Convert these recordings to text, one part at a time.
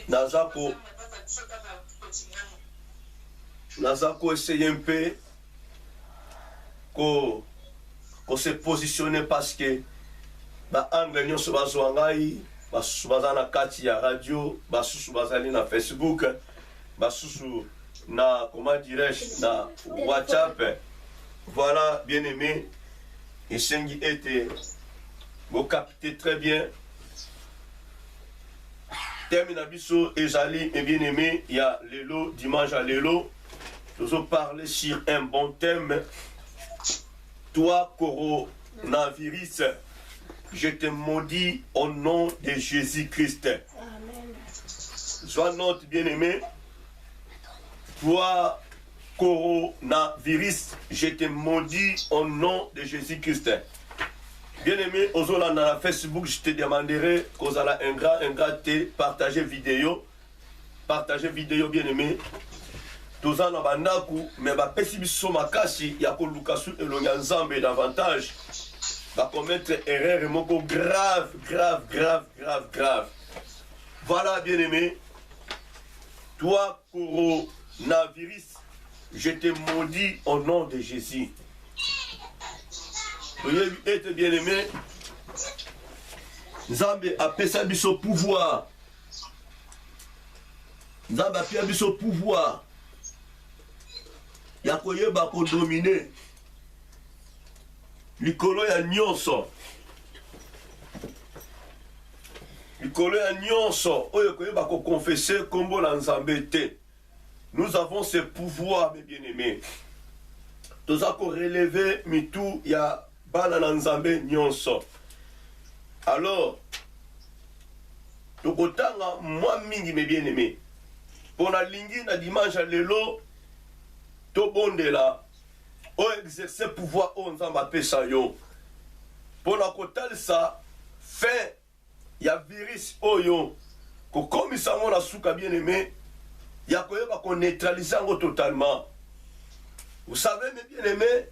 naza essayer un peu ko se positionner parce que baangle nyonso bazwa ngai basusu baza na kati ya radio basusu bazali na Facebook basusu na comment dirais-je na WhatsApp. Voilà, bien aimé, esengi ete vous captez très bien termina biso ezali et bien aimé, il y a lelo dimanche à lelo nous allons parler sur un bon thème. Toi coronavirus, je te maudis au nom de Jésus-Christ. Amen. Sois note bien aimé. Toi coronavirus, je te maudis au nom de Jésus-Christ. Bien aimé, aux dans la Facebook, je te demanderai qu'aux ala un grand te partager vidéo bien aimé. Tous en abandaku, mais ba pesi biso makasi ya ko lukasu elonya nzambe davantage. Va commettre erreur moko grave. Voilà bien aimé. Toi coronavirus, je te maudis au nom de Jésus. Veuillez être bien aimé. Nzambe a pesa biso pouvoir. Nzambe a pesa biso pouvoir. Ya koyeba ko dominer likolo ya nyonso oyo koyeba ko confesser kombo la nzambe te. Nous avons ce pouvoir mes bien-aimés. Toza ko relever mitu ya bana na nzambe nyonso. Alors tokotanga mwa mingi mes bien-aimés. Pona lingi na dimanche à lelo to bondela o exercer pouvoir o nzamba pesa yo pona kotalisa fin ya virus oyo ko komisa ngo na suka bien aimé ya koyeba ko neutraliser ngo totalement. Vous savez mes bien aimés,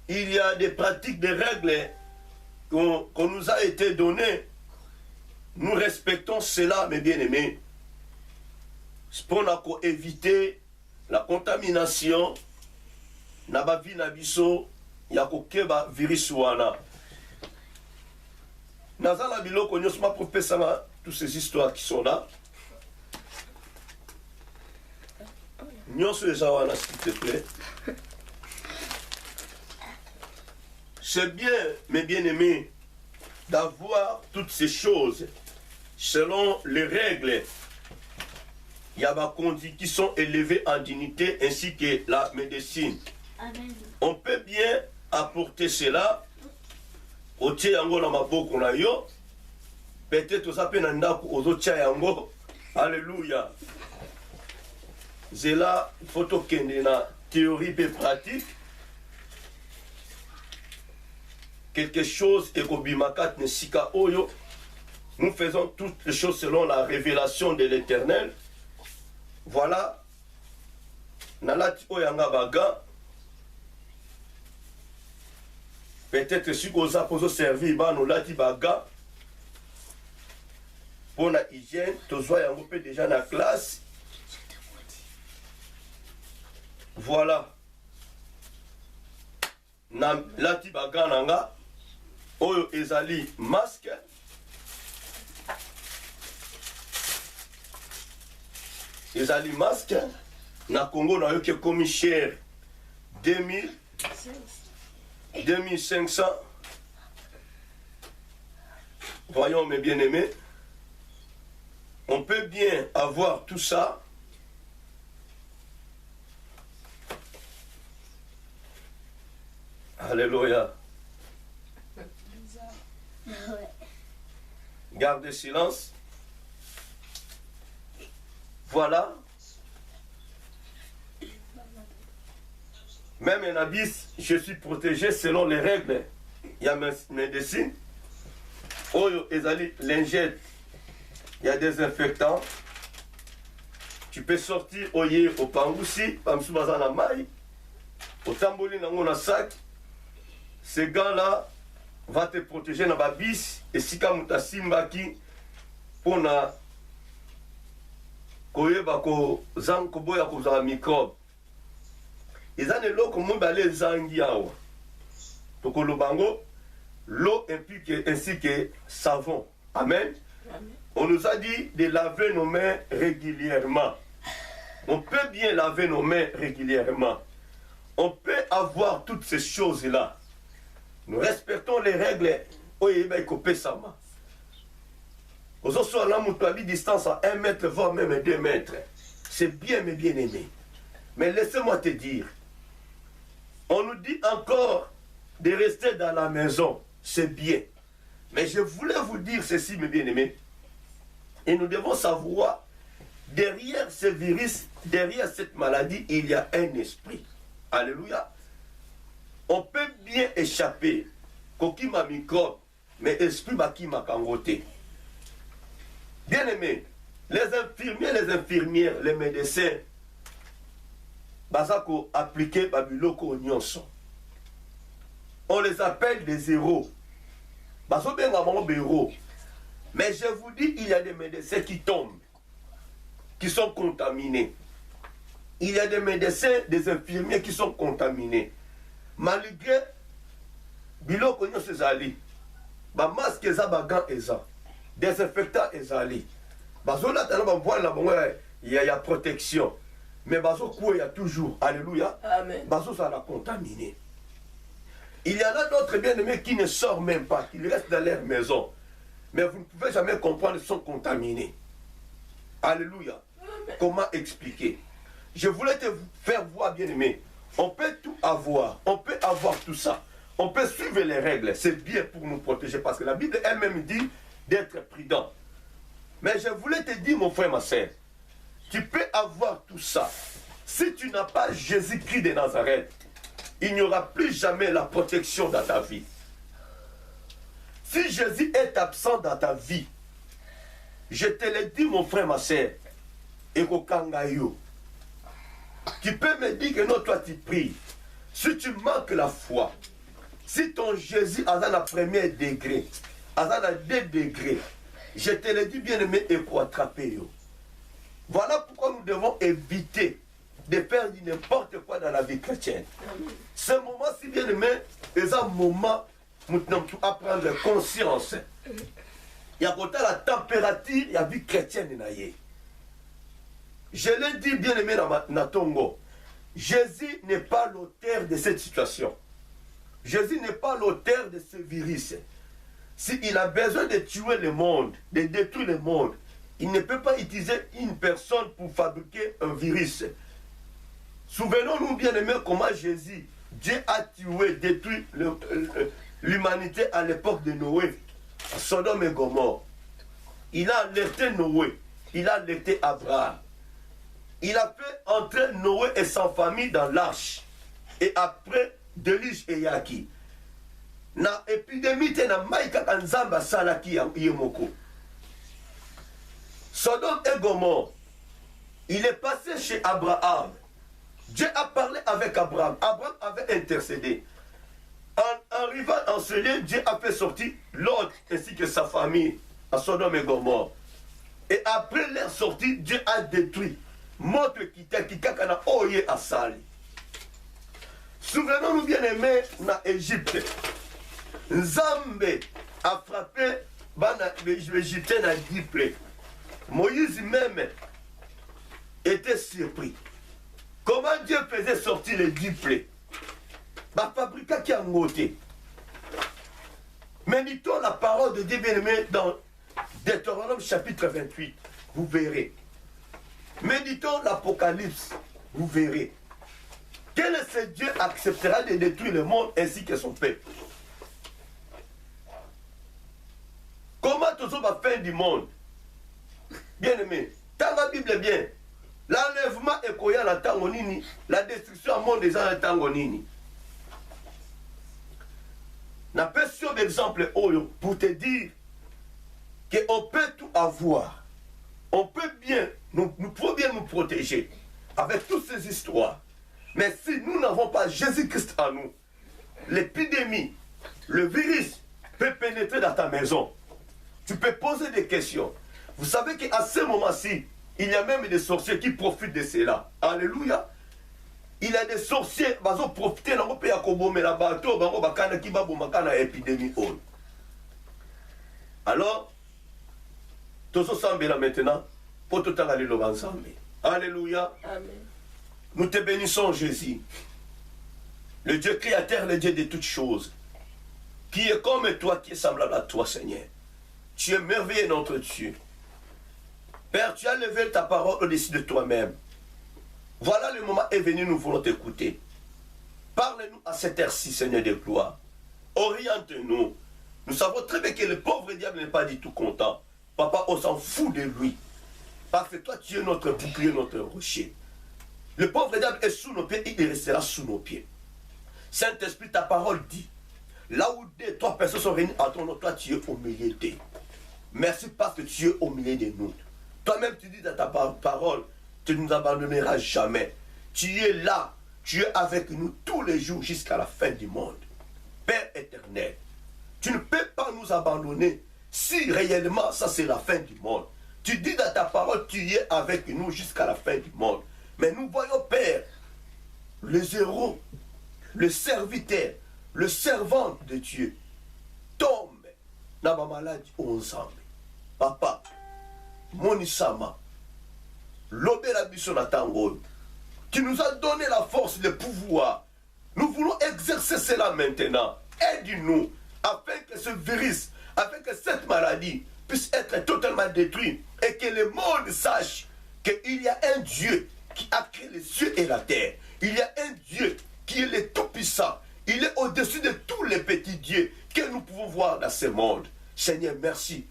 il y a des pratiques, des règles qu'on nous a été données. Nous respectons cela mes bien aimés pour éviter la contamination na bavi na biso ya kokeba virus wana. Nazala biloko nyonso ma professeur toutes ces histoires qui sont là. Nyonso eza wana s'il te plaît. C'est bien mes bien-aimés d'avoir toutes ces choses selon les règles. Il y a des conduits qui sont élevés en dignité ainsi que la médecine. Amen. On peut bien apporter cela au tia yango na maboko na yo. Peut-être ça peut ndako ozo tia yango. Alléluia. C'est là photo kende na théorie et pratique. Quelque chose et kobimakat ne sika oyo. Nous faisons toutes les choses selon la révélation de l'Éternel. Voilà, nalati oyanga baga. Peut-être si vous avez servi, nous lati baga. Pour la hygiène, tous yango peut déjà na classe. Voilà. Na lati baga nanga. Oyo ezali masque. Les ali masque na Congo na yo qui est commis cher 2000 2500. Voyons mes bien-aimés, on peut bien avoir tout ça. Alléluia. Gardez silence. Voilà. Même un abysse, je suis protégé selon les règles. Il y a médecine. Oyo ezali lingette. Il y a des infectants. Tu peux sortir oye au pangousi, pamsubaza na mai, au tamboli nango na sac. Ce gars-là va te protéger dans la bis et si comme ta simbaki pour na koyeba kozanga koboya kozala microbe eza na eloko mobale ezangi awa tokoloba yango l'eau implique ainsi que savon. Amen. Amen. On nous a dit de laver nos mains régulièrement. On peut bien laver nos mains régulièrement. On peut avoir toutes ces choses-là. Nous respectons les règles. Aujourd'hui, on a distance à 1 mètre, voire même 2 mètres. C'est bien, mes bien-aimés. Mais laissez-moi te dire, on nous dit encore de rester dans la maison. C'est bien. Mais je voulais vous dire ceci, mes bien-aimés. Et nous devons savoir, derrière ce virus, derrière cette maladie, il y a un esprit. Alléluia. On peut bien échapper. Koki ma microbe, mais esprit qui m'a kangoté. Bien-aimés, les infirmiers, les infirmières, les médecins, basako appliqué babiloko nyonso. On les appelle des héros. Mais je vous dis, il y a des médecins qui tombent, qui sont contaminés. Il y a des médecins, des infirmiers qui sont contaminés. Malgré biloko nyonso ezali, ba masque eza, ba gants eza, désinfectant ezali. Bazola tana ba voile na bongo ya protection. Mais bazo il y a toujours, alléluia. Amen. Bazo ça la contaminé. Il y en a d'autres bien-aimés qui ne sortent même pas, qui restent dans leur maison. Mais vous ne pouvez jamais comprendre, ils sont contaminés. Alléluia. Amen. Comment expliquer? Je voulais te faire voir, bien-aimé. On peut tout avoir. On peut avoir tout ça. On peut suivre les règles. C'est bien pour nous protéger. Parce que la Bible elle-même dit d'être prudent. Mais je voulais te dire, mon frère, ma soeur, tu peux avoir tout ça. Si tu n'as pas Jésus-Christ de Nazareth, il n'y aura plus jamais la protection dans ta vie. Si Jésus est absent dans ta vie, je te le dis, mon frère, ma soeur, Ekokangayo, tu peux me dire que non, toi tu pries. Si tu manques la foi, si ton Jésus a dans le premier degré, a dans le 2 degrés, je te le dis, bien-aimé, et pour attraper. Voilà pourquoi nous devons éviter de faire n'importe quoi dans la vie chrétienne. Ce moment, si bien aimé, c'est un moment où nous devons prendre conscience. Il y a la température de la vie chrétienne. Je l'ai dit, bien aimé, dans Tongo. Jésus n'est pas l'auteur de cette situation. Jésus n'est pas l'auteur de ce virus. S'il a besoin de tuer le monde, de détruire le monde, il ne peut pas utiliser une personne pour fabriquer un virus. Souvenons-nous bien aimés comment Jésus, Dieu a tué, détruit l'humanité à l'époque de Noé, à Sodome et Gomorrhe. Il a alerté Noé, il a alerté Abraham. Il a fait entrer Noé et sa famille dans l'arche. Et après, Delige et Yaki. Na épidémie na maïka kanzamba salaki yemoko. Sodome et Gomorrhe. Il est passé chez Abraham. Dieu a parlé avec Abraham. Abraham avait intercédé. En arrivant en ce lieu, Dieu a fait sortir Lot ainsi que sa famille à Sodome et Gomorrhe. Et après leur sortie, Dieu a détruit. Montre qui kakana oye à Sali. Souvenons-nous bien aimés dans Égypte. Nzambe a frappé les Égyptiens à 10 plaies. Moïse même était surpris. Comment Dieu faisait sortir les 10 plaies? Ma fabrica qui a monté. Méditons la parole de Dieu bien-aimé dans Deutéronome chapitre 28. Vous verrez. Méditons l'Apocalypse. Vous verrez. Quel est ce Dieu acceptera de détruire le monde ainsi que son peuple? Comment tout ça va fin du monde? Bien-aimé, dans la Bible bien, l'enlèvement est quoi la tangonini, la destruction du monde des gens tangonini. N'a pas sur d'exemple pour te dire qu'on peut tout avoir. On peut bien, nous pouvons bien nous protéger avec toutes ces histoires. Mais si nous n'avons pas Jésus-Christ en nous, l'épidémie, le virus peut pénétrer dans ta maison. Tu peux poser des questions. Vous savez qu'à ce moment-ci, Il y a même des sorciers qui profitent de cela. Alléluia. Il y a des sorciers qui vont profiter de la bateau, qui vont épidémie. Alors, tout ça là maintenant, pour tout aller ensemble. Alléluia. Amen. Nous te bénissons, Jésus. Le Dieu créateur, le Dieu de toutes choses. Qui est comme toi, qui est semblable à toi, Seigneur. Tu es merveilleux, notre Dieu. Père, tu as levé ta parole au-dessus de toi-même. Voilà, le moment est venu, nous voulons t'écouter. Parle-nous à cette heure-ci, Seigneur de gloire. Oriente-nous. Nous savons très bien que le pauvre diable n'est pas du tout content. Papa, on s'en fout de lui. Parce que toi, tu es notre bouclier, notre rocher. Le pauvre diable est sous nos pieds, il restera sous nos pieds. Saint-Esprit, ta parole dit, là où deux, trois personnes sont réunies en ton nom, toi, tu es au milieu d'eux. Merci parce que tu es au milieu de nous. Toi-même, tu dis dans ta parole, tu ne nous abandonneras jamais. Tu es là, tu es avec nous tous les jours jusqu'à la fin du monde. Père éternel, tu ne peux pas nous abandonner si réellement ça c'est la fin du monde. Tu dis dans ta parole, tu es avec nous jusqu'à la fin du monde. Mais nous voyons, Père, les héros, le serviteur, le servant de Dieu, tombe dans ma maladie ensemble. Papa, Monisama, l'obéla biso na tango, tu nous as donné la force, le pouvoir. Nous voulons exercer cela maintenant. Aide-nous afin que ce virus, afin que cette maladie puisse être totalement détruite et que le monde sache qu'il y a un Dieu qui a créé les cieux et la terre. Il y a un Dieu qui est le Tout-Puissant. Il est au-dessus de tous les petits dieux que nous pouvons voir dans ce monde. Seigneur, merci.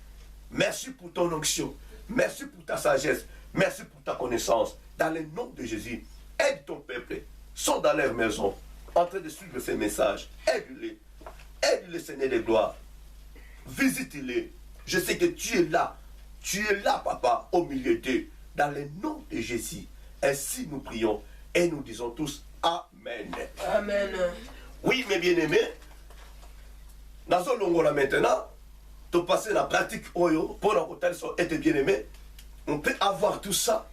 Merci pour ton onction. Merci pour ta sagesse. Merci pour ta connaissance. Dans le nom de Jésus, aide ton peuple. Sont dans leur maison, en train de suivre ces messages. Aide-les. Aide-les, Seigneur de gloire. Visite-les. Je sais que tu es là. Tu es là, Papa, au milieu d'eux. Dans le nom de Jésus. Ainsi nous prions et nous disons tous Amen. Amen. Oui, mes bien-aimés, dans ce longo-là maintenant, tu passes la pratique Oyo, pour être bien-aimé, on peut avoir tout ça,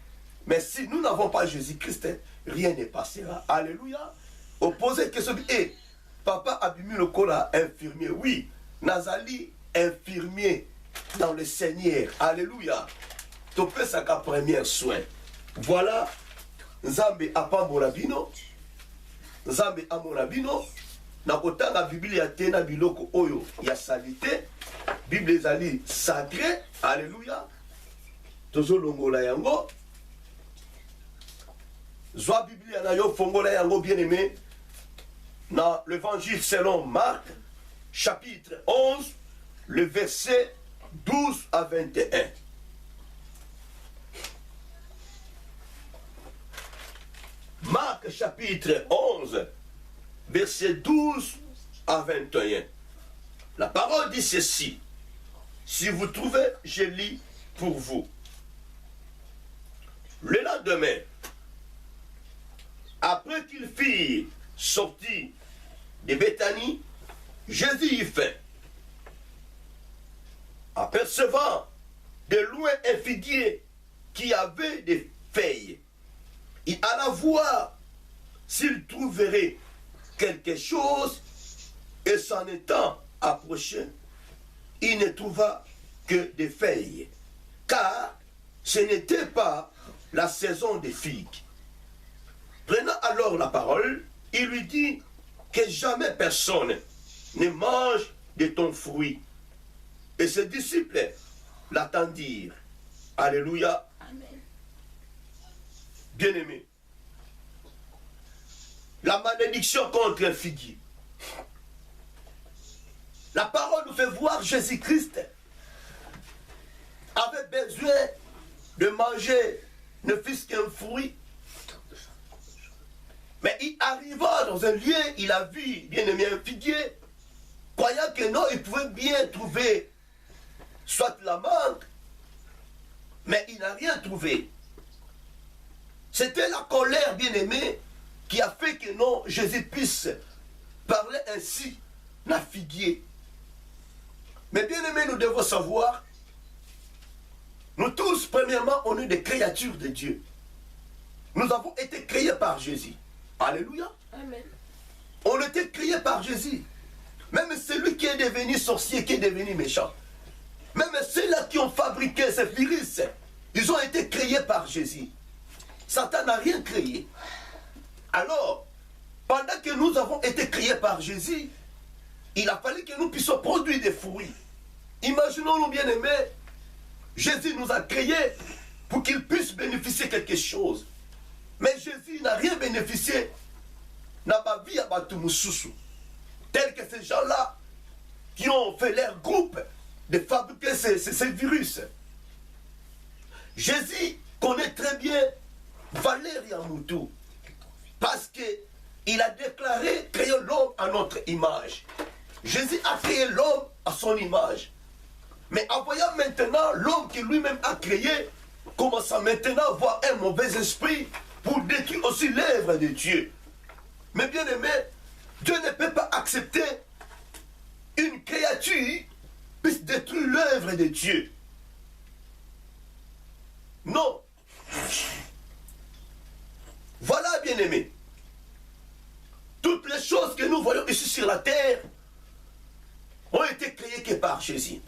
mais si nous n'avons pas Jésus-Christ, rien ne passera. Alléluia. Opposé que ce et papa a mis le corps à infirmier. Oui, Nazali, infirmier dans le Seigneur. Alléluia. Tu peux ça qu'à premier soin. Voilà, Nzambe apambolabino, Nzambe amolabino, na kotanga Biblia tena biloko oyo ya salite, Bible ezali sacré, alléluia. Tozo longola yango. Zwa Biblia na yo fongola yango bien aimé. Dans l'évangile selon Marc, chapitre 11, le verset 12 à 21. Marc chapitre 11, verset 12 à 21. La parole dit ceci. Si vous trouvez, je lis pour vous. Le lendemain, après qu'ils firent sortir de Béthanie, Jésus y vint. Apercevant de loin un figuier qui avait des feuilles, il alla voir s'il trouverait quelque chose, et s'en étant approché, il ne trouva que des feuilles, car ce n'était pas la saison des figues. Prenant alors la parole, il lui dit que jamais personne ne mange de ton fruit. Et ses disciples l'attendirent. Alléluia. Amen. Bien-aimé, la malédiction contre un figuier. La parole nous fait voir Jésus-Christ avait besoin de manger ne fût-ce qu'un fruit. Mais il arriva dans un lieu, il a vu, bien aimé, un figuier, croyant que non, il pouvait bien trouver soit la mangue, mais il n'a rien trouvé. C'était la colère, bien aimé, qui a fait que non, Jésus puisse parler ainsi d'un figuier. Mais bien aimé, nous devons savoir, Nous tous, premièrement, on est des créatures de Dieu. Nous avons été créés par Jésus. Alléluia. Amen. On était créés par Jésus. Même celui qui est devenu sorcier, qui est devenu méchant. Même ceux-là qui ont fabriqué ces virus, ils ont été créés par Jésus. Satan n'a rien créé. Alors, pendant que nous avons été créés par Jésus, il a fallu que nous puissions produire des fruits. Imaginons-nous bien aimés, Jésus nous a créés pour qu'il puisse bénéficier quelque chose. Mais Jésus n'a rien bénéficié dans ma vie à Batumususu. Tels que ces gens-là qui ont fait leur groupe de fabriquer ces virus. Jésus connaît très bien Valérie Moutou parce qu'il a déclaré créer l'homme à notre image. Jésus a créé l'homme à son image. Mais en voyant maintenant l'homme qui lui-même a créé, commence à maintenant avoir un mauvais esprit pour détruire aussi l'œuvre de Dieu. Mais bien aimé, Dieu ne peut pas accepter une créature puisse détruire l'œuvre de Dieu. Non. Voilà, bien aimé. Toutes les choses que nous voyons ici sur la terre ont été créées que par Jésus.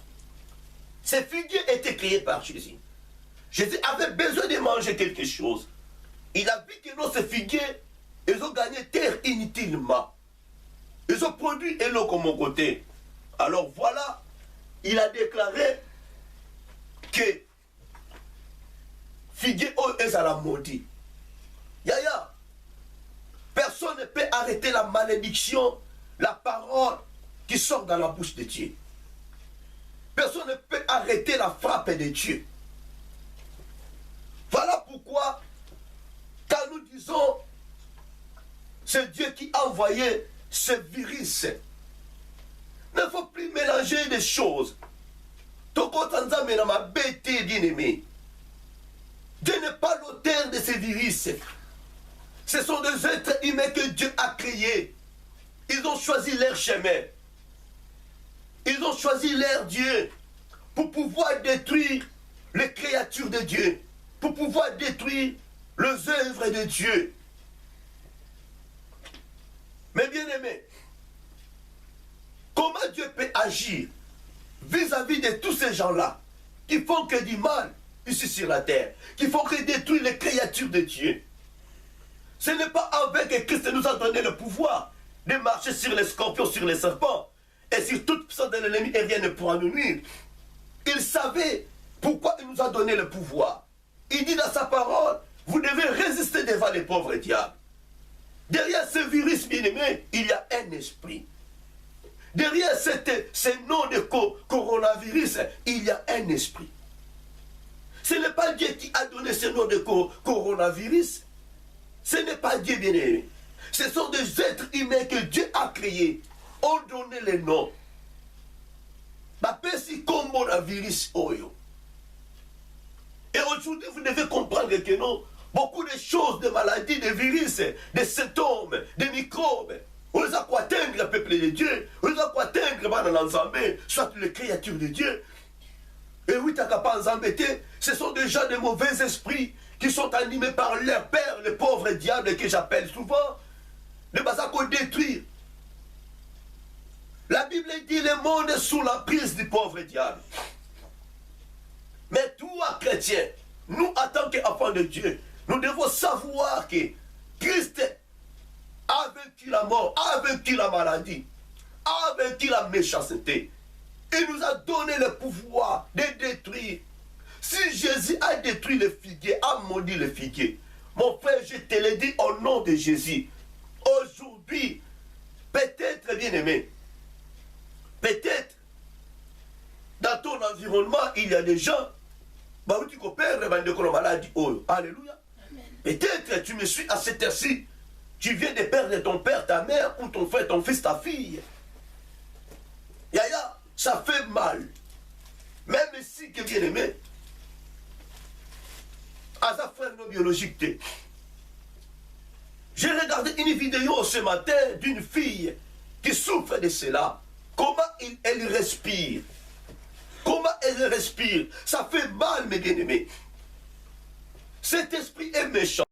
Ces figuiers étaient créés par Jésus. Jésus avait besoin de manger quelque chose. Il a vu que nos ces figuiers, ils ont gagné terre inutilement. Ils ont produit et l'eau comme mon côté. Alors voilà, il a déclaré que figuier est à la maudit. Yaya, personne ne peut arrêter la malédiction, la parole qui sort dans la bouche de Dieu. Personne ne peut arrêter la frappe de Dieu. Voilà pourquoi, quand nous disons, c'est Dieu qui a envoyé ce virus. Il ne faut plus mélanger des choses. Bien-aimé. Dieu n'est pas l'auteur de ces virus. Ce sont des êtres humains que Dieu a créés. Ils ont choisi leur chemin. Ils ont choisi leur Dieu pour pouvoir détruire les créatures de Dieu, pour pouvoir détruire les œuvres de Dieu. Mais bien aimé, comment Dieu peut agir vis-à-vis de tous ces gens-là qui font que du mal ici sur la terre, qui font que détruire les créatures de Dieu? Ce n'est pas avec que Christ nous a donné le pouvoir de marcher sur les scorpions, sur les serpents, et sur toute puissance de l'ennemi, et rien ne pourra nous nuire. Il savait pourquoi il nous a donné le pouvoir. Il dit dans sa parole, vous devez résister devant les pauvres diables. Derrière ce virus bien-aimé, il y a un esprit. Derrière ce nom de coronavirus, il y a un esprit. Ce n'est pas Dieu qui a donné ce nom de coronavirus. Ce n'est pas Dieu bien-aimé. Ce sont des êtres humains que Dieu a créés. On donné les noms. Si coronavirus oyo. Et aujourd'hui, vous devez comprendre que non, beaucoup de choses, de maladies, de virus, de symptômes, de microbes, on les a quoi atteindre le peuple de Dieu, on les a quoi atteindre l'ensemble, soit les créatures de Dieu. Et oui, t'as pas embêté, ce sont déjà de mauvais esprits qui sont animés par leur père, le pauvre diable que j'appelle souvent, de Bazako détruire. La Bible dit le monde est sous l'emprise du pauvre diable. Mais toi, chrétien, nous, en tant qu'enfants de Dieu, nous devons savoir que Christ a vaincu la mort, a vaincu la maladie, a vaincu la méchanceté. Il nous a donné le pouvoir de détruire. Si Jésus a détruit le figuier, a maudit le figuier, mon frère, je te le dis au nom de Jésus, aujourd'hui, peut-être bien aimé, peut-être dans ton environnement, il y a des gens, alléluia. Peut-être tu me suis à cette heure-ci, tu viens de perdre ton père, ta mère, ou ton frère, ton fils, ta fille. Yaya, ça fait mal. Même si, que bien aimé, à sa frère non biologique, j'ai regardé une vidéo ce matin d'une fille qui souffre de cela. Comment elle respire. Comment elle respire? Ça fait mal, mes bien-aimés. Cet esprit est méchant.